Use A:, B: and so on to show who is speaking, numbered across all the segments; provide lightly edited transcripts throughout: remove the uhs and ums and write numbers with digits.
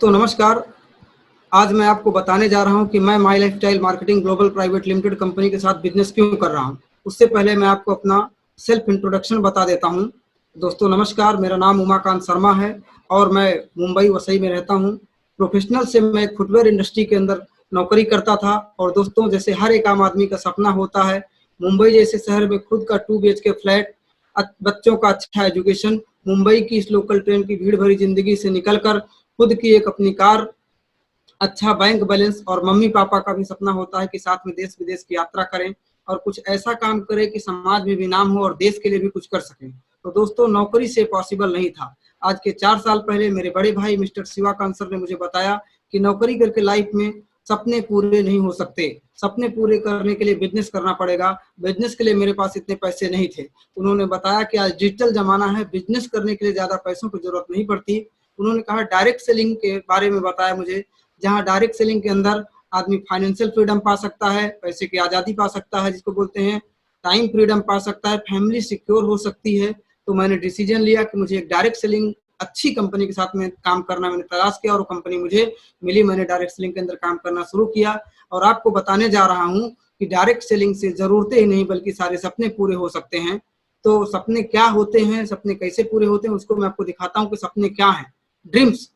A: दोस्तों नमस्कार। आज मैं आपको बताने जा रहा हूं कि मैं my lifestyle marketing global private limited company के साथ बिजनेस क्यों कर रहा हूं। उससे पहले मैं आपको अपना सेल्फ इंट्रोडक्शन बता देता हूं। दोस्तों नमस्कार, मेरा नाम उमाकांत शर्मा है और मैं मुंबई वसई में रहता हूं। प्रोफेशनल से मैं फुटवेयर इंडस्ट्री के अंदर नौकरी करता था और दोस्तों जैसे हर एक आम आदमी का सपना होता है मुंबई जैसे शहर में खुद का 2 BHK फ्लैट, बच्चों का अच्छा एजुकेशन, मुंबई की इस लोकल ट्रेन की भीड़ भरी जिंदगी से निकलकर खुद की एक अपनी कार, अच्छा बैंक बैलेंस और मम्मी पापा का भी सपना होता है कि साथ में देश विदेश की यात्रा करें और कुछ ऐसा काम करें कि समाज में भी नाम हो और देश के लिए भी कुछ कर सकें। तो दोस्तों नौकरी से पॉसिबल नहीं था। आज के 4 साल पहले मेरे बड़े भाई मिस्टर शिवाकांत सर ने मुझे बताया कि नौकरी करके लाइफ में सपने पूरे नहीं हो सकते। सपने पूरे करने के लिए बिजनेस करना पड़ेगा। बिजनेस के लिए मेरे पास इतने पैसे नहीं थे। उन्होंने बताया कि आज डिजिटल जमाना है, बिजनेस करने के लिए ज्यादा पैसों की जरूरत नहीं पड़ती। उन्होंने कहा डायरेक्ट सेलिंग के बारे में बताया मुझे, जहां डायरेक्ट सेलिंग के अंदर आदमी फाइनेंशियल फ्रीडम पा सकता है, पैसे की आज़ादी पा सकता है जिसको बोलते हैं, टाइम फ्रीडम पा सकता है, फैमिली सिक्योर हो सकती है। तो मैंने डिसीजन लिया कि मुझे एक डायरेक्ट सेलिंग अच्छी कंपनी के साथ में काम करना मैंने तलाश किया और कंपनी मुझे मिली। मैंने डायरेक्ट सेलिंग के अंदर काम करना शुरू किया और आपको बताने जा रहा हूं कि डायरेक्ट सेलिंग से जरूरतें ही नहीं बल्कि सारे सपने पूरे हो सकते हैं। तो सपने क्या होते हैं, सपने कैसे पूरे होते हैं, उसको मैं आपको दिखाता हूं कि सपने क्या हैं। ड्रीम्स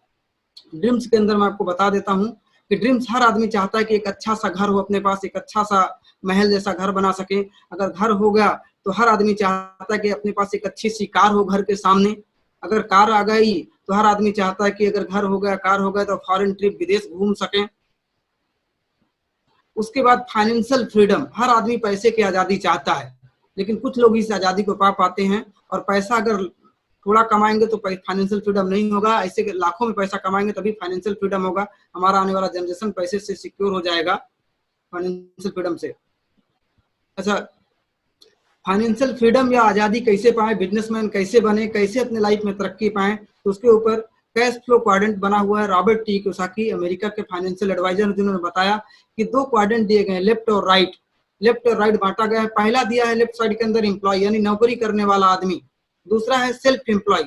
A: ड्रीम्स के अंदर मैं आपको बता देता हूं कि ड्रीम्स हर आदमी चाहता है कि एक अच्छा सा घर हो अपने पास, एक अच्छा सा महल जैसा घर बना सके। अगर घर हो गया तो हर आदमी चाहता है कि अपने पास एक अच्छी सी कार हो घर के सामने। अगर कार आ गई तो हर आदमी चाहता है कि अगर घर हो गया, कार हो गया तो फॉरेन ट्रिप विदेश घूम सके। उसके बाद फाइनेंशियल फ्रीडम, हर आदमी पैसे की आजादी चाहता है, लेकिन कुछ लोग इस आजादी को पा पाते हैं। और पैसा अगर थोड़ा कमाएंगे तो फाइनेंशियल फ्रीडम नहीं होगा, ऐसे लाखों में पैसा कमाएंगे तभी फाइनेंशियल फ्रीडम होगा। हमारा आने वाला जनरेशन पैसे से सिक्योर हो जाएगा फाइनेंशियल फ्रीडम से। अच्छा, फाइनेंशियल फ्रीडम या आजादी कैसे पाए, बिजनेसमैन कैसे बने, कैसे अपने लाइफ में तरक्की पाए, तो उसके ऊपर कैश फ्लो क्वाड्रेंट बना हुआ है। रॉबर्ट टी कियोसाकी अमेरिका के फाइनेंशियल एडवाइजर, जिन्होंने बताया कि 2 क्वाड्रेंट दिए गए, लेफ्ट और राइट। लेफ्ट और राइट बांटा गया है। पहला दिया है लेफ्ट साइड के अंदर एम्प्लॉय यानी नौकरी करने वाला आदमी, दूसरा है सेल्फ एम्प्लॉय,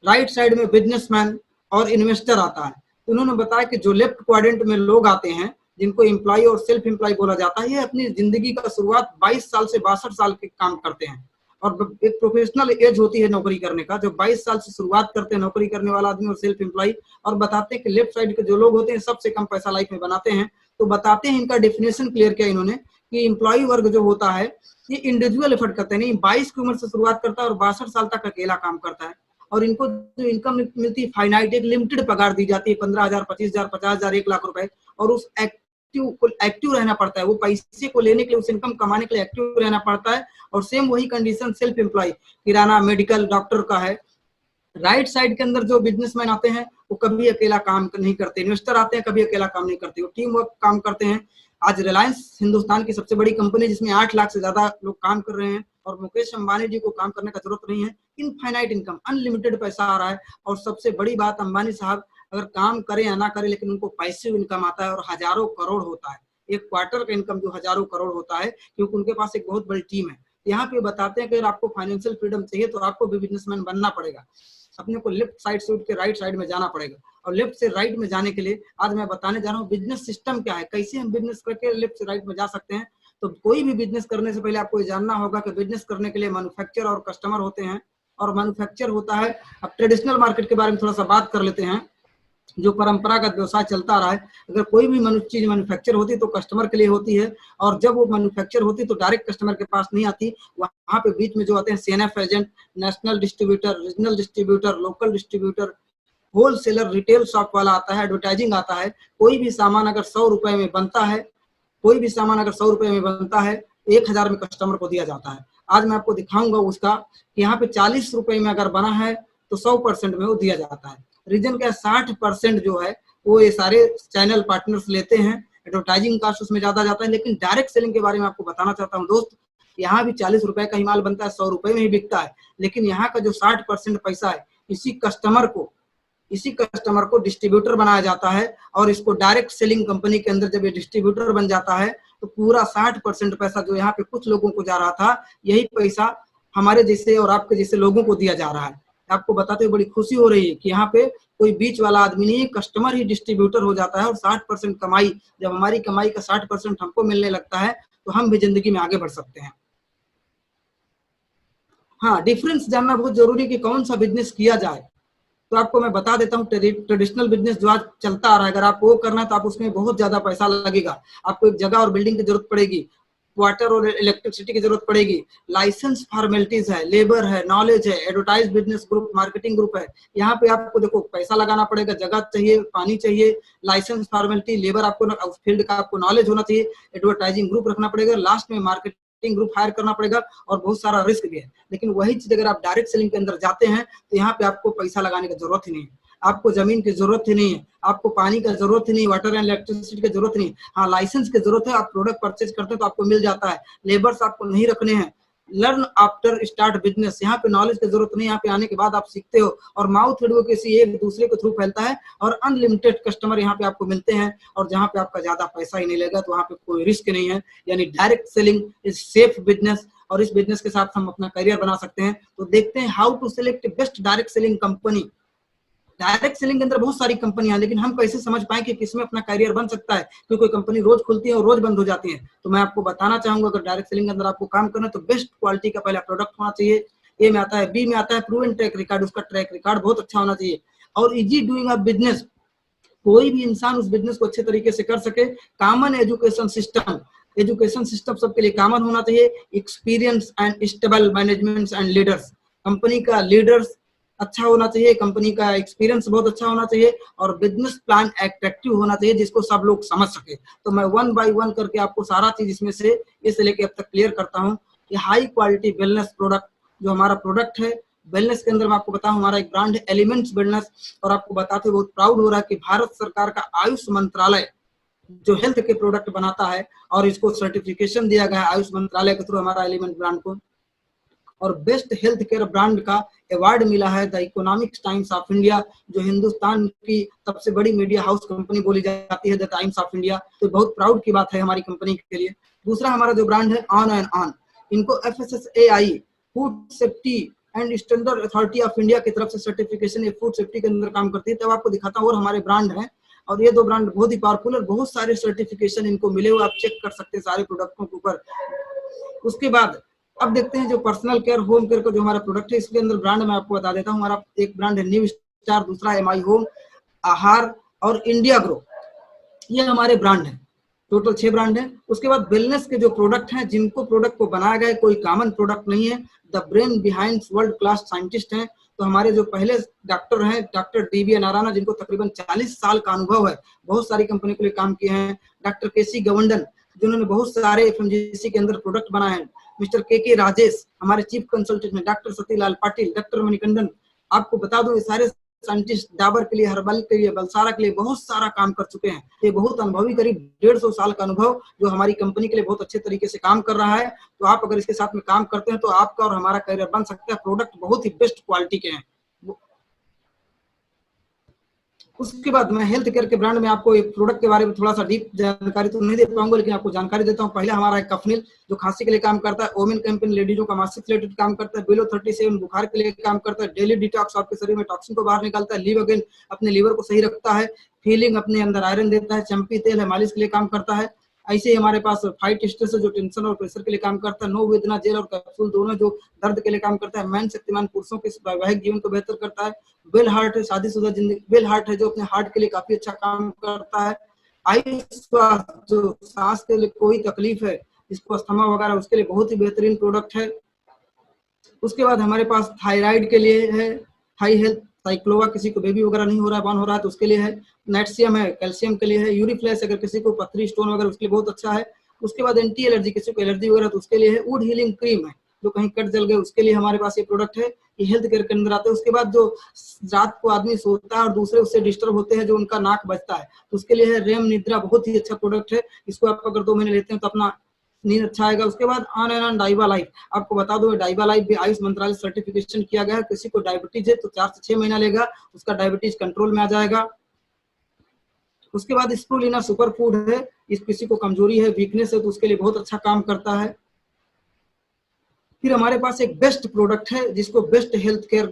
A: राइट साइड में बिजनेसमैन और इन्वेस्टर आता है। तो उन्होंने बताया कि जो लेफ्ट क्वाड्रेंट में लोग आते हैं जिनको एम्प्लॉय और सेल्फ एम्प्लॉय बोला जाता है, ये अपनी जिंदगी का शुरुआत 22 साल से 62 साल के काम करते हैं और एक प्रोफेशनल एज होती है नौकरी करने का। जो 22 साल से शुरुआत करते हैं नौकरी करने वाला आदमी और सेल्फ एम्प्लॉय, और बताते हैं कि लेफ्ट साइड के जो लोग होते हैं सबसे कम पैसा लाइफ में बनाते हैं। तो बताते हैं इनका डेफिनेशन क्लियर किया इन्होंने कि एम्प्लॉय वर्ग जो होता है ये इंडिविजुअल एफर्ट करते हैं, नहीं 22 की उम्र से शुरुआत करता है और 62 साल तक अकेला काम करता है। और इनको जो इनकम मिलती है फाइनाइट, एक लिमिटेड पगार दी जाती है, 15,000, 25,000, 50,000, 1 लाख रुपए। और उस एक्टिव रहना पड़ता है, वो पैसे को लेने के लिए, उस इनकम कमाने के लिए एक्टिव रहना पड़ता है। और सेम वही कंडीशन सेल्फ एम्प्लॉय, किराना, मेडिकल, डॉक्टर का है। राइट साइड के अंदर जो बिजनेसमैन आते हैं वो कभी अकेला काम नहीं करते, इन्वेस्टर आते हैं कभी अकेला काम नहीं करते, वो टीम वर्क काम करते हैं। आज रिलायंस हिंदुस्तान की सबसे बड़ी कंपनी जिसमें 8 लाख से ज्यादा लोग काम कर रहे हैं और मुकेश अंबानी जी को काम करने का जरूरत नहीं है। इनफाइनाइट इनकम, अनलिमिटेड पैसा आ रहा है। और सबसे बड़ी बात, अंबानी साहब अगर काम करें या ना करें लेकिन उनको पैसिव इनकम आता है और हजारों करोड़ होता है। एक क्वार्टर का इनकम जो हजारों करोड़ होता है, क्योंकि उनके पास एक बहुत बड़ी टीम है। यहाँ पे बताते हैं कि अगर आपको फाइनेंशियल फ्रीडम चाहिए तो आपको भी बिजनेसमैन बनना पड़ेगा। अपने को लेफ्ट साइड से उठ के राइट साइड में जाना पड़ेगा। और लेफ्ट से राइट में जाने के लिए आज मैं बताने जा रहा हूँ बिजनेस सिस्टम क्या है, कैसे हम बिजनेस करके लेफ्ट से राइट में जा सकते हैं। तो कोई भी बिजनेस करने से पहले आपको ये जानना होगा कि बिजनेस करने के लिए मैन्युफैक्चर और कस्टमर होते हैं। और मैन्युफैक्चर होता है, अब ट्रेडिशनल मार्केट के बारे में थोड़ा सा बात कर लेते हैं। जो परंपरागत व्यवसाय चलता रहा है, अगर कोई भी चीज मैन्युफैक्चर होती तो कस्टमर के लिए होती है, और जब वो मैन्युफैक्चर होती तो डायरेक्ट कस्टमर के पास नहीं आती। वहां पे बीच में जो आते हैं CNF agent, national distributor, regional distributor, local distributor, wholesaler, retail shop वाला आता है, एडवर्टाइजिंग आता है। कोई भी सामान अगर 100 रुपए में बनता है, कोई भी सामान अगर 100 रुपए में बनता है, 1000 में कस्टमर को दिया जाता है। आज मैं आपको दिखाऊंगा उसका कि यहाँ पे 40 रुपए में अगर बना है तो 100% में वो दिया जाता है। रीजन क्या, 60% जो है वो ये सारे चैनल पार्टनर्स लेते हैं, एडवर्टाइजिंग कास्ट उसमें ज्यादा जाता है। लेकिन डायरेक्ट सेलिंग के बारे में आपको बताना चाहता हूँ दोस्त, यहाँ भी 40 रुपए का ही माल बनता है, 100 रुपए में ही बिकता है। लेकिन यहाँ का जो 60% पैसा है, इसी कस्टमर को डिस्ट्रीब्यूटर बनाया जाता है। और इसको डायरेक्ट सेलिंग कंपनी के अंदर जब ये डिस्ट्रीब्यूटर बन जाता है तो पूरा 60% पैसा जो यहाँ पे कुछ लोगों को जा रहा था, यही पैसा हमारे जैसे और आपके जैसे लोगों को दिया जा रहा है। आपको बताते हुए बड़ी खुशी हो रही है कि यहाँ पे कोई बीच वाला आदमी नहीं है, कस्टमर ही डिस्ट्रीब्यूटर हो जाता है और 60% कमाई, जब हमारी कमाई का 60% हमको मिलने लगता है तो हम भी जिंदगी में आगे बढ़ सकते हैं। हाँ, डिफरेंस जानना बहुत जरूरी है कि कौन सा बिजनेस किया जाए। तो आपको मैं बता देता हूँ, ट्रेडिशनल बिजनेस जो आज चलता आ रहा है, अगर आपको वो करना है तो आप उसमें बहुत ज्यादा पैसा लगेगा। आपको एक जगह और बिल्डिंग की जरूरत पड़ेगी, वाटर और इलेक्ट्रिसिटी की जरूरत पड़ेगी, लाइसेंस फॉर्मेलिटीज है, लेबर है, नॉलेज है, advertise business group, marketing group है। यहाँ पे आपको देखो पैसा लगाना पड़ेगा, जगह चाहिए, पानी चाहिए, लाइसेंस फॉर्मेलिटी, लेबर, आपको उस फील्ड का आपको नॉलेज होना चाहिए, एडवर्टाइजिंग ग्रुप रखना पड़ेगा, लास्ट में मार्केटिंग ग्रुप हायर करना पड़ेगा और बहुत सारा रिस्क भी है। लेकिन वही चीज अगर आप डायरेक्ट सेलिंग के अंदर जाते हैं तो यहाँ पे आपको पैसा लगाने की जरूरत ही नहीं है, आपको जमीन की जरूरत ही नहीं है, आपको पानी का जरूरत ही नहीं, वाटर एंड इलेक्ट्रिसिटी की जरूरत नहीं। हाँ, लाइसेंस की जरूरत है, आप प्रोडक्ट परचेज करते हैं तो आपको मिल जाता है, लेबर्स आपको नहीं रखने हैं। लर्न आफ्टर स्टार्ट बिजनेस, यहाँ पे नॉलेज की जरूरत नहीं, यहाँ पे आने के बाद आप सीखते हो और माउथ एडवोकेसी एक दूसरे के थ्रू फैलता है और अनलिमिटेड कस्टमर यहाँ पे आपको मिलते हैं और जहाँ पे आपका ज्यादा पैसा ही नहीं लगेगा तो वहाँ पे कोई रिस्क नहीं है। यानी direct selling is safe business और इस बिजनेस के साथ हम अपना करियर बना सकते हैं। तो देखते हैं how to select best direct selling company. Direct selling के अंदर बहुत सारी कंपनियां, लेकिन हम कैसे समझ पाए कि किसमें अपना करियर बन सकता है, क्योंकि कोई कंपनी रोज खुलती है और रोज बंद हो जाती है। तो मैं आपको बताना चाहूंगा, अगर डायरेक्ट सेलिंग के अंदर आपको काम करना है तो बेस्ट क्वालिटी का पहला प्रोडक्ट होना चाहिए। ए में आता है, बी में आता है प्रूवन ट्रैक रिकॉर्ड, उसका ट्रैक रिकॉर्ड बहुत अच्छा होना चाहिए और इजी डूइंग अ बिजनेस, कोई भी इंसान उस बिजनेस को अच्छे तरीके से कर सके। Common education system, education system सबके लिए कॉमन होना चाहिए। Experience and stable management and leaders, company का लीडर्स अच्छा होना चाहिए, कंपनी का एक्सपीरियंस बहुत अच्छा होना चाहिए और बिजनेस प्लान एट्रैक्टिव होना चाहिए जिसको सब लोग समझ सके। तो मैं वन बाय वन करके आपको सारा चीज इसमें से इस लेके अब तक क्लियर करता हूँ कि हाई क्वालिटी वेलनेस प्रोडक्ट जो हमारा प्रोडक्ट है, वेलनेस के अंदर मैं आपको बताऊं हमारा एक ब्रांड है एलिमेंट्स वेलनेस, और आपको बताते बहुत प्राउड हो रहा है कि भारत सरकार का आयुष मंत्रालय जो हेल्थ के प्रोडक्ट बनाता है और इसको सर्टिफिकेशन दिया गया है आयुष मंत्रालय के थ्रू हमारा एलिमेंट ब्रांड को, और बेस्ट हेल्थ केयर ब्रांड का अवार्ड मिला है the economics times of India, जो हिंदुस्तान की सबसे बड़ी मीडिया हाउस कंपनी बोली जाती है, द टाइम्स ऑफ इंडिया। तो बहुत प्राउड की बात है हमारी कंपनी के लिए। दूसरा हमारा जो ब्रांड है ऑन एंड ऑन, इनको FSSAI food safety and standard authority of India की तरफ से सर्टिफिकेशन, फूड सेफ्टी के अंदर काम करती है। तब आपको दिखाता हूँ और हमारे ब्रांड हैं और ये दो ब्रांड बहुत ही पावरफुल और बहुत सारे सर्टिफिकेशन इनको मिले हुए, आप चेक कर सकते हैं सारे प्रोडक्टों के ऊपर। उसके बाद अब देखते हैं जो पर्सनल केयर होम केयर का जो हमारा प्रोडक्ट है, इसके अंदर ब्रांड मैं आपको बता देता हूँ। हमारा एक ब्रांड है न्यू स्टार, दूसरा MI होम, आहार और इंडिया ग्रो, ये हमारे ब्रांड है। टोटल 6 ब्रांड है। उसके बाद वेलनेस के जो प्रोडक्ट हैं, जिनको प्रोडक्ट को बनाया गया है, कोई कॉमन प्रोडक्ट नहीं है, the brain behind world class scientist हैं। तो हमारे जो पहले डॉक्टर हैं डॉक्टर DV नारायण, जिनको तकरीबन 40 साल का अनुभव है, बहुत सारी कंपनी के लिए काम किए हैं। डॉक्टर KC गवंडन, जिन्होंने बहुत सारे FMGC के अंदर प्रोडक्ट बनाए हैं। मिस्टर KK राजेश हमारे चीफ कंसल्टेंट हैं। डॉक्टर सतीलाल पाटिल, डॉक्टर मणिकंदन, आपको बता दूं ये सारे साइंटिस्ट डाबर के लिए, हर्बल के लिए, बलसारा के लिए बहुत सारा काम कर चुके हैं। ये बहुत अनुभवी, करीब 150 साल का अनुभव जो हमारी कंपनी के लिए बहुत अच्छे तरीके से काम कर रहा है। तो आप अगर इसके साथ में काम करते हैं तो आपका और हमारा करियर बन सकता है। प्रोडक्ट बहुत ही बेस्ट क्वालिटी के हैं। उसके बाद मैं हेल्थ केयर के ब्रांड में आपको एक प्रोडक्ट के बारे में थोड़ा सा डीप जानकारी तो नहीं दे पाऊंगा, लेकिन आपको जानकारी देता हूं। पहले हमारा एक कफनिल जो खांसी के लिए काम करता है, ओमेन कैंपेन लेडीजों का मासिक रिलेटेड काम करता है, बिलो 37 बुखार के लिए काम करता है, डेली डिटॉक्स आपके शरीर में टॉक्सिन को बाहर निकालता है, लिव अगेन अपने लीवर को सही रखता है, फीलिंग अपने अंदर आयरन देता है, चंपी तेल है मालिश के लिए काम करता है। ऐसे ही हमारे पास फाइट स्ट्रेस है जो टेंशन और प्रेशर के लिए काम करता है, नो वेदना जेल और कैप्सूल दोनों जो दर्द के लिए काम करता है, मैन शक्तिमान पुरुषों के वैवाहिक जीवन को बेहतर करता है, वेल हार्ट है शादीशुदा जिंदगी, वेल हार्ट है जो अपने हार्ट के लिए काफी अच्छा काम करता है, आई स्वास्थ्य जो सांस के लिए कोई तकलीफ है जिसको अस्थमा वगैरह उसके लिए बहुत ही बेहतरीन प्रोडक्ट है। उसके बाद हमारे पास थायराइड के लिए है हाई हेल्थ साइक्लोवा, किसी को बेबी वगैरह नहीं हो रहा है, बॉर्न हो रहा है तो उसके लिए है। नेटशियम है कैल्शियम के लिए है। यूरिफ्लेक्स अगर किसी को पथरी स्टोन वगैरह उसके लिए बहुत अच्छा है। उसके बाद एंटी एलर्जी, किसी को एलर्जी वगैरह तो उसके लिए है। वुड हीलिंग क्रीम है जो कहीं कट जल गए उसके लिए हमारे पास ये प्रोडक्ट है, ये हेल्थ केयर के अंदर आते हैं। उसके बाद जो रात को आदमी सोता है और दूसरे उससे डिस्टर्ब होते हैं, जो उनका नाक बजता है, तो उसके लिए है रेम निद्रा, बहुत ही अच्छा प्रोडक्ट है। इसको आप अगर 2 महीने लेते हैं तो अपना नींद अच्छा आएगा। उसके बाद ऑन एंड ऑन डाइबा लाइफ, आपको बता दो डाइबा लाइफ भी आयुष मंत्रालय सर्टिफिकेशन किया गया है। किसी को डायबिटीज है तो 4 से 6 महीना लेगा, उसका डायबिटीज कंट्रोल में आ जाएगा। उसके बाद स्प्रुलिना सुपर फूड है, इस किसी को कमजोरी है, वीकनेस है तो उसके लिए बहुत अच्छा काम करता है। फिर हमारे पास एक बेस्ट प्रोडक्ट है जिसको बेस्ट हेल्थ केयर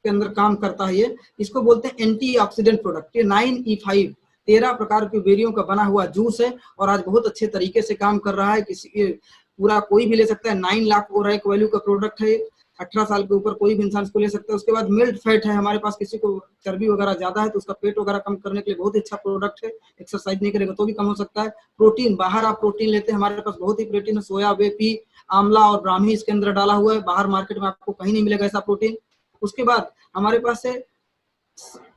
A: के अंदर काम करता है। ये इसको बोलते हैं एंटीऑक्सीडेंट प्रोडक्ट। ये 9E5 13 प्रकार की बेरियों का बना हुआ जूस है और आज बहुत अच्छे तरीके से काम कर रहा है। किसी पूरा कोई भी ले सकता है। 9 लाख और एक वैल्यू का प्रोडक्ट है। 18 साल के ऊपर कोई भी इंसान इसको ले सकता है। उसके बाद मिल्ट फैट है हमारे पास, किसी को चर्बी वगैरह ज्यादा है तो उसका पेट वगैरह कम करने के लिए बहुत ही अच्छा प्रोडक्ट है। एक्सरसाइज नहीं करेगा तो भी कम हो सकता है। प्रोटीन, बाहर आप प्रोटीन लेते हैं, हमारे पास बहुत ही प्रोटीन है। सोया, वेपी, आंवला और ब्राह्मी इसके अंदर डाला हुआ है। बाहर मार्केट में आपको कहीं नहीं मिलेगा ऐसा प्रोटीन। उसके बाद हमारे पास है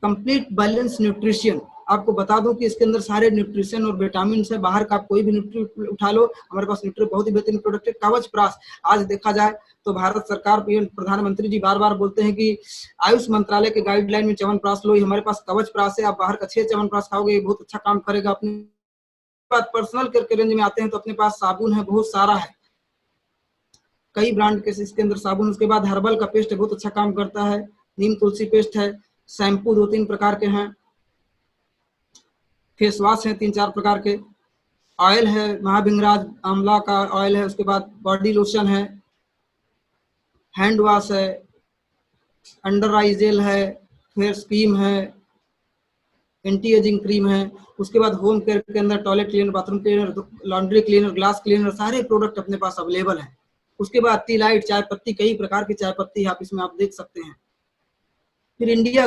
A: कंप्लीट बैलेंस न्यूट्रिशन। आपको बता दूं कि इसके अंदर सारे न्यूट्रिशन और विटामिन है। बाहर का आप कोई भी न्यूट्री उठा लो, हमारे पास न्यूट्री बहुत ही बेहतरीन प्रोडक्ट है। कवच प्राश, आज देखा जाए तो भारत सरकार, प्रधानमंत्री जी बार बार बोलते हैं कि आयुष मंत्रालय के गाइडलाइन में च्यवनप्राश लो। हमारे पास कवच प्राश है। आप बाहर का 6 च्यवनप्राश खाओगे, ये बहुत अच्छा काम करेगा। अपनी बात पर्सनल केयर के रेंज में आते हैं तो अपने पास साबुन है, बहुत सारा है, कई ब्रांड के इसके अंदर साबुन। उसके बाद हर्बल का पेस्ट है, बहुत अच्छा काम करता है। नीम तुलसी पेस्ट है। शैम्पू 2-3 प्रकार के हैं। फेस वॉश है 3-4 प्रकार के। ऑयल है, महाभिंगराज आंवला का ऑयल है। उसके बाद बॉडी लोशन है, हैंड वॉश है, अंडर आई जेल है, फेस क्रीम है, एंटी एजिंग क्रीम है। उसके बाद होम केयर के अंदर toilet cleaner, bathroom cleaner, laundry cleaner, glass cleaner, सारे प्रोडक्ट अपने पास अवेलेबल है। उसके बाद टी लाइट, चाय पत्ती, कई प्रकार की चाय पत्ती आप इसमें आप देख सकते हैं। फिर इंडिया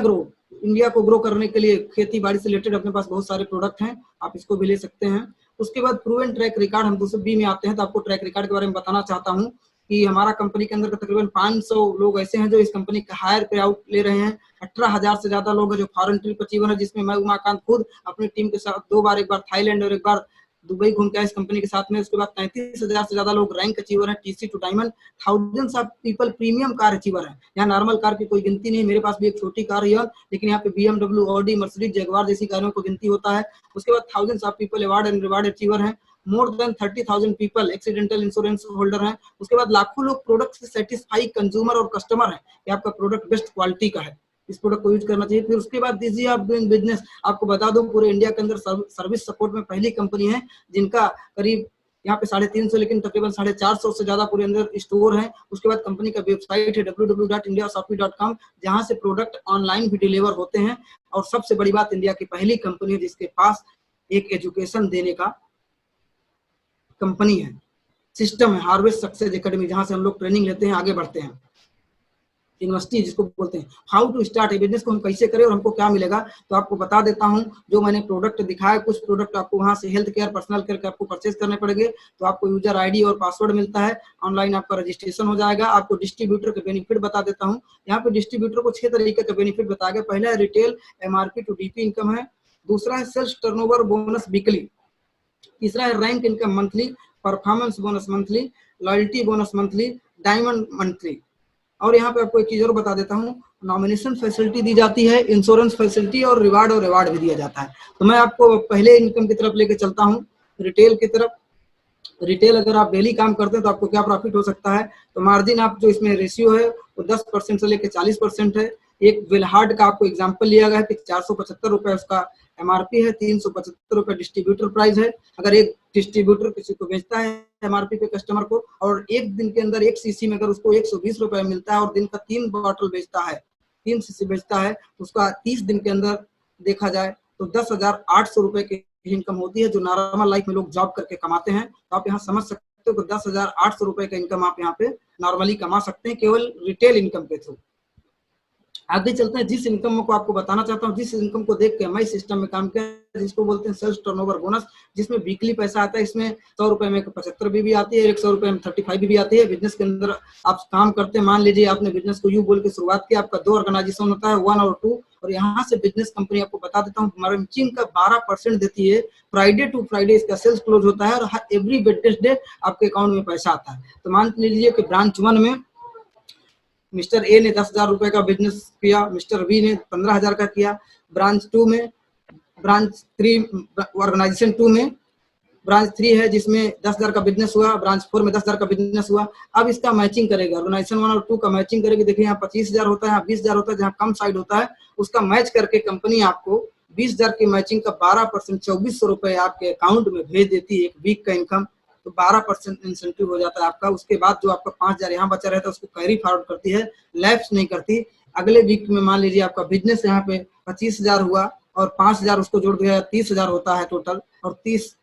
A: को ग्रो करने के लिए खेती बाड़ी से रिलेटेड अपने पास बहुत सारे प्रोडक्ट हैं, आप इसको भी ले सकते हैं। उसके बाद प्रूवन ट्रैक रिकॉर्ड, हम दूसरे बी में आते हैं तो आपको ट्रैक रिकॉर्ड के बारे में बताना चाहता हूं कि हमारा कंपनी के अंदर तकरीबन 500 लोग ऐसे हैं जो इस कंपनी का हायर पे आउट ले रहे हैं। 18,000 से ज्यादा लोग हैं जो फॉरेन ट्रिप अचीवर है, जिसमें मैं उमाकांत खुद अपनी टीम के साथ 2 बार, एक बार थाईलैंड और एक बार दुबई घूम के आए इस कंपनी के साथ में। उसके बाद 33,000 से ज्यादा लोग रैंक अचीवर हैं, TC to diamond. Thousands of people premium car achiever है। यहाँ नॉर्मल कार की कोई गिनती नहीं, मेरे पास भी एक छोटी कार है लेकिन यहाँ पे BMW, ऑडी, मर्सिडीज, जगुआर जैसी कारों को गिनती होता है। उसके बाद thousands of people award and reward achiever हैं। More than 30,000 people accidental insurance holder हैं। उसके बाद लाखों लोग प्रोडक्ट से सेटिस्फाई कंज्यूमर और कस्टमर हैं कि आपका प्रोडक्ट बेस्ट क्वालिटी का है, इस प्रोडक्ट को यूज करना चाहिए। फिर उसके बाद इजी ऑफ डूइंग बिजनेस, आपको बता दूं पूरे इंडिया के अंदर सर्विस सपोर्ट में पहली कंपनी है जिनका करीब यहाँ पे 350 लेकिन तकरीबन 450 से ज्यादा पूरे अंदर स्टोर है। उसके बाद कंपनी का वेबसाइट है www.indiashopee.com, जहां से प्रोडक्ट ऑनलाइन भी डिलीवर होते हैं। और सबसे बड़ी बात, इंडिया की पहली कंपनी है जिसके पास एक एजुकेशन देने का कंपनी है, सिस्टम है, हार्वेस्ट सक्सेस एकेडमी, जहां से हम लोग ट्रेनिंग लेते हैं, आगे बढ़ते हैं। यूनिवर्सिटी जिसको बोलते हैं। How to start a business को हम कैसे करें और हमको क्या मिलेगा, तो आपको बता देता हूं। जो मैंने प्रोडक्ट दिखाया, कुछ प्रोडक्ट आपको वहां से हेल्थ केयर, पर्सनल केयर के आपको परचेज करने पड़ेंगे, तो आपको यूजर आईडी और पासवर्ड मिलता है, ऑनलाइन आपका रजिस्ट्रेशन हो जाएगा। आपको डिस्ट्रीब्यूटर के बेनिफिट बता देता हूँ। यहाँ पे डिस्ट्रीब्यूटर को 6 तरीके का बेनिफिट बताया गया। पहला है retail MRP to DP income है। दूसरा है सेल्स टर्नओवर बोनस वीकली। तीसरा है rank income monthly, performance bonus monthly, loyalty bonus monthly, diamond monthly. और यहाँ पे आपको एक चीज और बता देता हूँ, नॉमिनेशन फैसिलिटी दी जाती है, इंश्योरेंस फैसिलिटी और रिवार्ड भी दिया जाता है। तो मैं आपको पहले इनकम की तरफ लेके चलता हूँ, रिटेल की तरफ। रिटेल अगर आप डेली काम करते हैं तो आपको क्या प्रॉफिट हो सकता है, तो मार्जिन आप जो इसमें रेशियो है वो 10% से लेकर 40% है। एक विलहार्ड का आपको एग्जांपल लिया गया है कि 475 रुपए उसका MRP है, 375 रुपए डिस्ट्रीब्यूटर प्राइस है। अगर एक डिस्ट्रीब्यूटर किसी को बेचता है MRP पे कस्टमर को, और एक दिन के अंदर एक सीसी में अगर उसको 120 रुपए मिलता है और दिन का 3 बॉटल बेचता है, 3 सीसी बेचता है, तो उसका 30 दिन के अंदर देखा जाए तो 10,800 रुपए की इनकम होती है, जो नॉर्मल लाइफ में लोग जॉब करके कमाते हैं। तो आप यहाँ समझ सकते हो कि 10,800 रुपए का इनकम आप यहाँ पे नॉर्मली कमा सकते हैं केवल रिटेल इनकम के थ्रू। आगे चलते हैं, जिस इनकम को आपको बताना चाहता हूँ, जिस इनकम को देख के मैं सिस्टम में काम किया, जिसको बोलते हैं सेल्स टर्नओवर बोनस, जिसमें वीकली पैसा आता है। इसमें 100 रुपए में 75 भी आती है, 100 रुपए में 35 भी आती है। बिजनेस के अंदर आप काम करते हैं, मान लीजिए आपने बिजनेस को यू बोल के शुरुआत की, आपका 2 ऑर्गेनाइजेशन होता है, 1 और 2, और यहाँ से बिजनेस कंपनी आपको बता देता हूँ मार्जिन का 12% देती है। फ्राइडे टू फ्राइडे इसका सेल्स क्लोज होता है और एवरी वेडनेसडे आपके अकाउंट में पैसा आता है। तो मान लीजिए कि ब्रांच 1 में मिस्टर ए ने 10,000 रुपए का बिजनेस किया, मिस्टर बी ने 15,000 का किया। ब्रांच 2 में, ब्रांच 3 ऑर्गेनाइजेशन 2 में ब्रांच 3 है जिसमें 10,000 का बिजनेस हुआ, ब्रांच 4 में 10,000 का बिजनेस हुआ। अब इसका मैचिंग करेगा, ऑर्गेनाइजेशन 1 और 2 का मैचिंग करेगी। देखिए यहाँ 25,000 होता है, यहाँ 20,000 होता है, जहाँ कम साइड होता है उसका मैच करके कंपनी आपको 20,000 की मैचिंग का 12% 2,400 रुपए आपके अकाउंट में भेज देती है, एक वीक का इनकम। तो 12% इंसेंटिव हो जाता है आपका। उसके बाद जो आपका 5,000 यहाँ बचा रहता है उसको कैरी फॉरवर्ड करती है, लैप्स नहीं करती। अगले वीक में मान लीजिए आपका बिजनेस यहाँ पे 25,000 हुआ और 5,000 उसको जोड़ दिया 30,000 होता है टोटल, और 30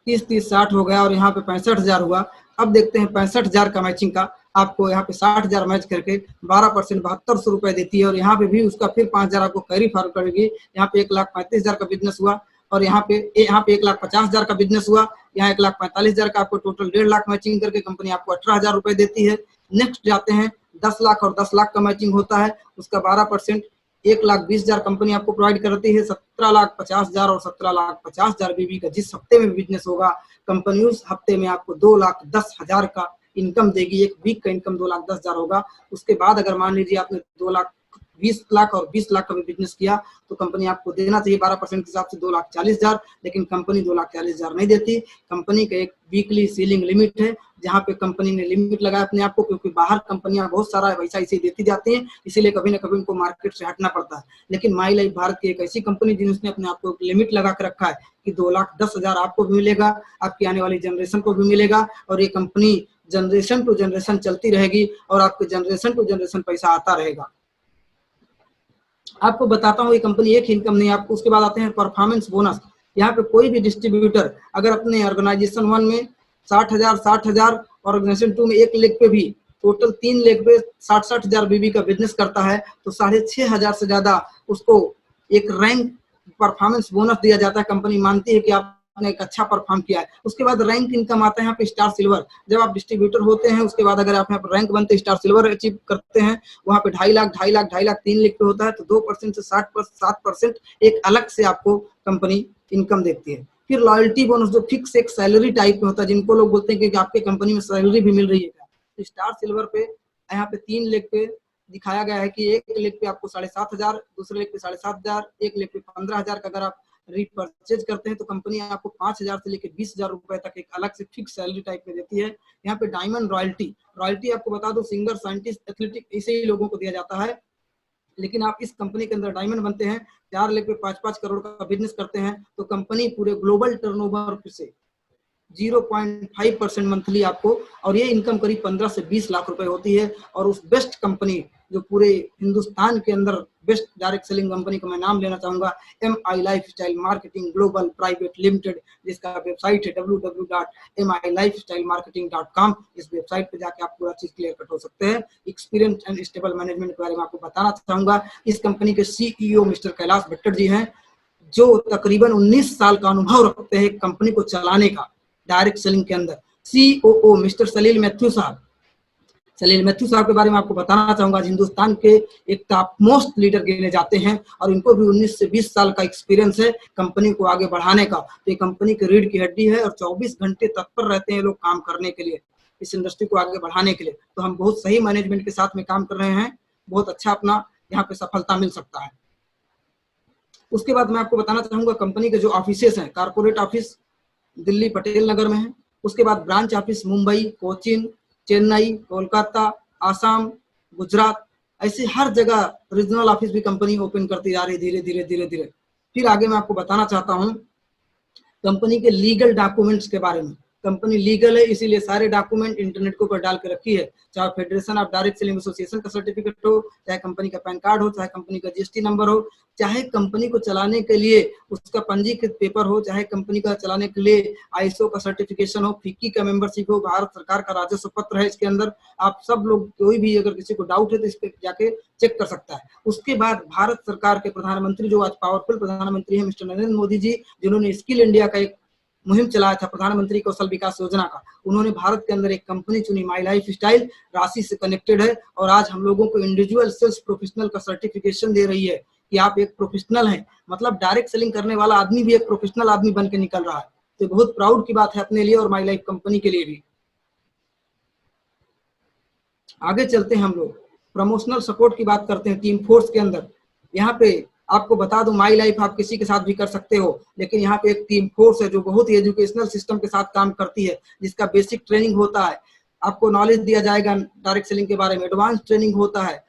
A: 60 हो गया और यहाँ पे 65,000 हुआ। अब देखते हैं 65,000 का मैचिंग का, आपको यहाँ पे 60,000 मैच करके 12% 7200 रुपए देती है, और यहाँ पे भी उसका फिर 5,000 आपको कैरी फॉरवर्ड करेगी। यहाँ पे 1,35,000 का बिजनेस हुआ और यहाँ पे 1,50,000 का बिजनेस हुआ, यहाँ 1,45,000 का आपको टोटल 1.5 लाख मैचिंग करके कंपनी आपको 18,000 रुपए देती है। नेक्स्ट जाते हैं 10 लाख और 10 लाख का मैचिंग होता है, उसका 12% 1,20,000 कंपनी आपको प्रोवाइड करती है। 17,50,000 और 17,50,000 बीबी का जिस हफ्ते में बिजनेस होगा, कंपनी उस हफ्ते में आपको 2,10,000 का इनकम देगी। एक वीक का इनकम 2,10,000 होगा। उसके बाद अगर मान लीजिए आपने 2,20 लाख और 20 लाख का भी बिजनेस किया तो कंपनी आपको देना चाहिए 12% के हिसाब से 2,40,000, लेकिन कंपनी 2,40,000 नहीं देती। कंपनी का एक वीकली सीलिंग लिमिट है, जहाँ पे कंपनी ने लिमिट लगाया अपने आप को, क्योंकि बाहर कंपनियां बहुत सारा वैसा इसे देती जाती हैं, इसीलिए कभी ना कभी उनको मार्केट से हटना पड़ता है। लेकिन माई लाइफ भारत की एक ऐसी कंपनी जिसने अपने आप को एक लिमिट लगा कर रखा है कि 2,10,000 आपको भी मिलेगा, आपकी आने वाली जनरेशन को भी मिलेगा, और ये कंपनी जनरेशन टू जनरेशन चलती रहेगी और आपके जनरेशन टू जनरेशन पैसा आता रहेगा। आपको बताता हूँ ये कंपनी एक इनकम नहीं, आपको उसके बाद आते हैं परफॉर्मेंस बोनस। यहाँ पे कोई भी डिस्ट्रीब्यूटर अगर अपने ऑर्गेनाइजेशन 1 में 60,000 और ऑर्गेनाइजेशन 2 में 1 लेग पे भी टोटल 3 लेग पे 60,000 बीबी का बिजनेस करता है तो 6,500 से ज्यादा उसको एक रैंक परफॉर्मेंस बोनस दिया जाता है। कंपनी मानती है कि आपने एक अच्छा परफॉर्म किया है। उसके बाद रैंक इनकम आता है यहाँ पे स्टार सिल्वर। जब आप डिस्ट्रीब्यूटर होते हैं उसके बाद अगर आप यहाँ पर रैंक बनते स्टार सिल्वर अचीव करते हैं, वहाँ पे 2.5 लाख 3 लेग पे होता है तो 2% से 7% एक अलग से आपको कंपनी इनकम देती है। फिर लॉयल्टी बोनस जो फिक्स एक सैलरी टाइप में होता है, जिनको लोग बोलते हैं कि आपके कंपनी में सैलरी भी मिल रही है। तो स्टार सिल्वर पे यहाँ पे 3 लेग पे दिखाया गया है कि एक लेग पे आपको 7,500, दूसरे लेग पे 7,500, एक लेग पे 15,000 का अगर आप रिपर्चेज करते हैं तो कंपनी आपको 5,000 से लेकर 20,000 रुपए तक एक अलग से फिक्स सैलरी टाइप में देती है। यहाँ पे डायमंड रॉयल्टी आपको बता दो सिंगर, साइंटिस्ट, एथलेटिक ऐसे ही लोगों को दिया जाता है। लेकिन आप इस कंपनी के अंदर डायमंड बनते हैं, 4 लेग पे 5-5 करोड़ का बिजनेस करते हैं तो कंपनी पूरे ग्लोबल टर्नओवर से 0.5% मंथली आपको, और ये इनकम करीब 15 से 20 लाख रुपए होती है। और उस बेस्ट कंपनी जो पूरे हिंदुस्तान के अंदर बेस्ट डायरेक्ट सेलिंग कंपनी का मैं नाम लेना चाहूंगा, MI lifestyle marketing global private limited, जिसका वेबसाइट है www.milifestylemarketing.com। इस वेबसाइट पे जाके आप पूरा चीज क्लियर कट हो सकते हैं। एक्सपीरियंस एंड स्टेबल मैनेजमेंट के बारे में आपको बताना चाहूंगा। इस कंपनी के CEO मिस्टर कैलाश भट्टर जी हैं, जो तकरीबन 19 साल का अनुभव रखते हैं कंपनी को चलाने का डायरेक्ट सेलिंग के अंदर। COO मिस्टर सलील मैथ्यू साहब के बारे में आपको बताना चाहूंगा। हिंदुस्तान के एक टॉप मोस्ट लीडर गिने जाते हैं और इनको भी 19 से 20 साल का एक्सपीरियंस है कंपनी को आगे बढ़ाने का। तो ये कंपनी की रीढ़ की हड्डी है और 24 घंटे तत्पर रहते हैं लोग काम करने के लिए, इस इंडस्ट्री को आगे बढ़ाने के लिए। तो हम बहुत सही मैनेजमेंट के साथ में काम कर रहे हैं, बहुत अच्छा अपना यहाँ पे सफलता मिल सकता है। उसके बाद मैं आपको बताना चाहूंगा कंपनी के जो ऑफिसेस हैं, कारपोरेट ऑफिस दिल्ली पटेल नगर में है, उसके बाद ब्रांच ऑफिस मुंबई, कोचीन, चेन्नई, कोलकाता, आसाम, गुजरात, ऐसे हर जगह रीजनल ऑफिस भी कंपनी ओपन करती जा रही धीरे धीरे। फिर आगे मैं आपको बताना चाहता हूँ कंपनी के लीगल डॉक्यूमेंट्स के बारे में। कंपनी लीगल है, इसीलिए सारे डॉक्यूमेंट इंटरनेट के ऊपर डाल के रखी है, चाहे federation of direct selling association का सर्टिफिकेट हो, चाहे कंपनी का पैन कार्ड हो, चाहे कंपनी का GST नंबर हो, चाहे कंपनी को चलाने के लिए उसका पंजीकृत पेपर हो, चाहे कंपनी का चलाने के लिए ISO का सर्टिफिकेशन हो, FICCI का मेंबरशिप हो, भारत सरकार का राजस्व पत्र है इसके अंदर। आप सब लोग कोई भी अगर किसी को डाउट है तो इस पे जाके चेक कर सकता है। उसके बाद भारत सरकार के प्रधानमंत्री जो आज पावरफुल प्रधानमंत्री है मिस्टर नरेंद्र मोदी जी, जिन्होंने स्किल इंडिया का एक मुहिम चलाया था, प्रधानमंत्री कौशल विकास योजना का, उन्होंने भारत के अंदर एक कंपनी चुनी माई लाइफ स्टाइल, राशि से कनेक्टेड है और आज हम लोगों को इंडिविजुअल सेल्स प्रोफेशनल का सर्टिफिकेशन दे रही है कि आप एक प्रोफेशनल हैं। मतलब डायरेक्ट सेलिंग करने वाला आदमी भी एक प्रोफेशनल आदमी बन के निकल रहा है। तो बहुत प्राउड की बात है अपने लिए और माई लाइफ कंपनी के लिए भी। आगे चलते हैं, हम लोग प्रमोशनल सपोर्ट की बात करते हैं टीम फोर्स के अंदर। यहाँ पे आपको बता दूं माई लाइफ आप किसी के साथ भी कर सकते हो, लेकिन यहाँ पे एक टीम फोर्स है जो बहुत ही एजुकेशनल सिस्टम के साथ काम करती है, जिसका बेसिक ट्रेनिंग होता है, आपको नॉलेज दिया जाएगा डायरेक्ट सेलिंग के बारे में, एडवांस ट्रेनिंग होता है,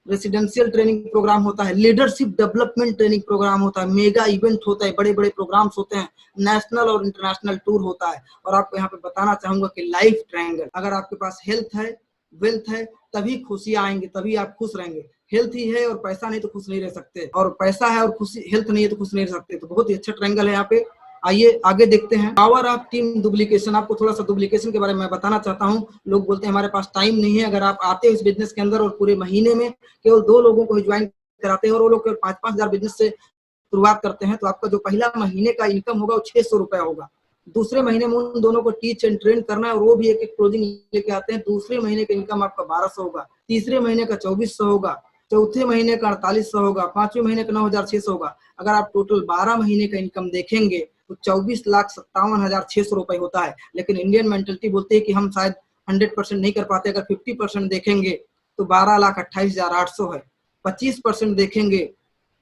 A: रेसिडेंशियल ट्रेनिंग प्रोग्राम होता है, लीडरशिप डेवलपमेंट ट्रेनिंग प्रोग्राम होता है, मेगा इवेंट होता है, बड़े बड़े प्रोग्राम्स होते हैं, नेशनल और इंटरनेशनल टूर होता है। और आपको यहाँ पे बताना चाहूंगा कि लाइफ ट्रायंगल, अगर आपके पास हेल्थ है, वेल्थ है, तभी खुशियां आएंगी, तभी आप खुश रहेंगे। हेल्थ ही है और पैसा नहीं तो खुश नहीं रह सकते, और पैसा है और खुशी, हेल्थ नहीं है तो खुश नहीं रह सकते। तो बहुत ही अच्छा ट्रायंगल है यहाँ पे। आइए आगे देखते हैं। Power of team duplication. आपको थोड़ा सा डुप्लीकेशन के बारे में बताना चाहता हूँ। लोग बोलते हैं हमारे पास टाइम नहीं है। अगर आप आते हो इस बिजनेस के अंदर और पूरे महीने में केवल 2 लोगों को ज्वाइन कराते हैं और वो लोग केवल 5-5 हजार बिजनेस से शुरुआत करते हैं, तो आपका जो पहला महीने का इनकम होगा वो 600 रुपया होगा। दूसरे महीने में उन दोनों को टीच एंड ट्रेन करना है और वो भी एक एक क्लोजिंग लेके आते हैं। दूसरे महीने का इनकम आपका 1200 होगा, तीसरे महीने का 2400 होगा, चौथे महीने का 4800 होगा, पांचवें महीने का 9600 होगा। अगर आप टोटल 12 महीने का इनकम देखेंगे तो 24,57,600 रुपए होता है। लेकिन इंडियन मेंटेलिटी बोलती है कि हम शायद 100% नहीं कर पाते। अगर 50% देखेंगे तो 12,28,800 है, 25% देखेंगे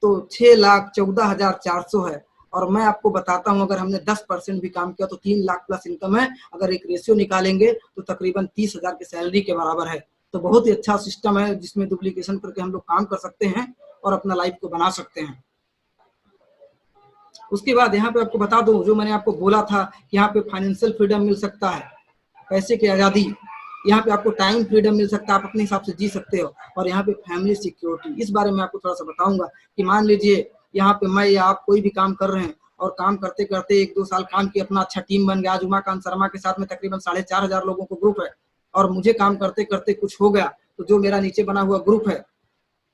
A: तो 6,14,400 है। और मैं आपको बताता हूं, अगर हमने 10% भी काम किया तो 3 लाख प्लस इनकम है। अगर एक रेशियो निकालेंगे तो तकरीबन 30,000 की सैलरी के बराबर है। तो बहुत ही अच्छा सिस्टम है जिसमें डुप्लीकेशन करके हम लोग काम कर सकते हैं और अपना लाइफ को बना सकते हैं। उसके बाद यहाँ पे आपको बता दूं, जो मैंने आपको बोला था कि यहाँ पे फाइनेंशियल फ्रीडम मिल सकता है, पैसे की आज़ादी, यहाँ पे आपको टाइम फ्रीडम मिल सकता है, आप अपने हिसाब से जी सकते हो। और यहाँ पे फैमिली सिक्योरिटी, इस बारे में आपको थोड़ा सा बताऊंगा कि मान लीजिए यहाँ पे मैं या आप कोई भी काम कर रहे हैं और काम करते करते 1-2 साल काम किया, अपना अच्छा टीम बन गया। आज उमाकांत शर्मा के साथ में तकरीबन 4,500 लोगों को ग्रुप है और मुझे काम करते करते कुछ हो गया, तो जो मेरा नीचे बना हुआ ग्रुप है,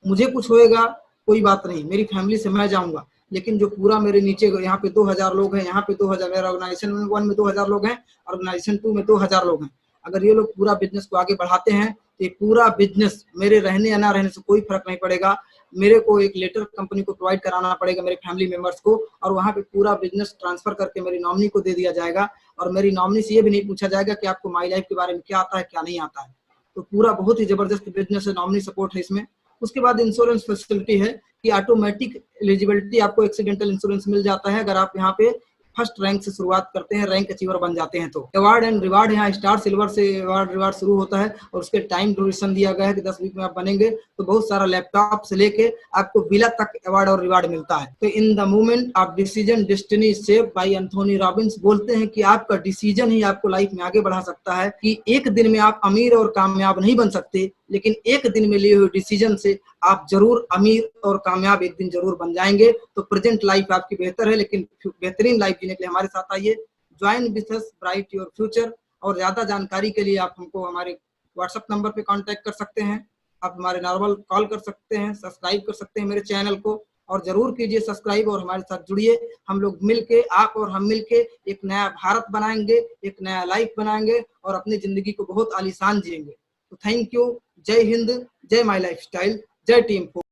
A: मुझे कुछ होएगा कोई बात नहीं, मेरी फैमिली से मैं जाऊंगा। लेकिन जो पूरा मेरे नीचे यहाँ पे 2000 लोग हैं, यहाँ पे 2000, मेरा ऑर्गेनाइजेशन 1 में 2000 लोग हैं, ऑर्गेनाइजेशन 2 में 2000 लोग हैं। अगर ये लोग पूरा बिजनेस को आगे बढ़ाते हैं तो ये पूरा बिजनेस, मेरे रहने या ना रहने से कोई फर्क नहीं पड़ेगा। मेरे को एक लेटर कंपनी को प्रोवाइड कराना पड़ेगा, मेरे फैमिली मेंबर्स को, और वहाँ पे पूरा बिजनेस ट्रांसफर करके मेरी नॉमिनी को दे दिया जाएगा। और मेरी नॉमिनी से ये भी नहीं पूछा जाएगा कि आपको माई लाइफ के बारे में क्या आता है क्या नहीं आता है। तो पूरा बहुत ही जबरदस्त बिजनेस है, नॉमिनी सपोर्ट है इसमें। उसके बाद इंश्योरेंस फैसिलिटी है कि ऑटोमेटिक एलिजिबिलिटी, आपको एक्सीडेंटल इंश्योरेंस मिल जाता है अगर आप यहाँ पे फर्स्ट रैंक से शुरुआत करते हैं, रैंक अचीवर बन जाते हैं। तो अवार्ड एंड रिवार्ड, यहाँ स्टार सिल्वर से अवार्ड रिवार्ड शुरू होता है और उसके टाइम ड्यूरेशन दिया गया है कि 10 वीक में आप बनेंगे तो बहुत सारा लैपटॉप से लेके आपको विला तक अवार्ड और रिवार्ड मिलता है। तो in the moment of decision destiny shaped by Anthony Robins बोलते हैं कि आपका डिसीजन ही आपको लाइफ में आगे बढ़ा सकता है। कि एक दिन में आप अमीर और कामयाब नहीं बन सकते, लेकिन एक दिन में लिए हुए डिसीजन से आप जरूर अमीर और कामयाब एक दिन जरूर बन जाएंगे। तो प्रेजेंट लाइफ आपकी बेहतर है, लेकिन बेहतरीन लाइफ जीने के लिए हमारे साथ आइए, join with us, bright your future. और ज्यादा जानकारी के लिए आप हमको हमारे व्हाट्सएप नंबर पे कांटेक्ट कर सकते हैं, आप हमारे नॉर्मल कॉल कर सकते हैं, सब्सक्राइब कर सकते हैं मेरे चैनल को, और जरूर कीजिए सब्सक्राइब और हमारे साथ जुड़िए। हम लोग मिलके, आप और हम मिलके एक नया भारत बनाएंगे, एक नया लाइफ बनाएंगे और अपनी जिंदगी को बहुत आलीशान जिएंगे। तो थैंक यू। जय हिंद, जय माई लाइफ स्टाइल, जय टीम।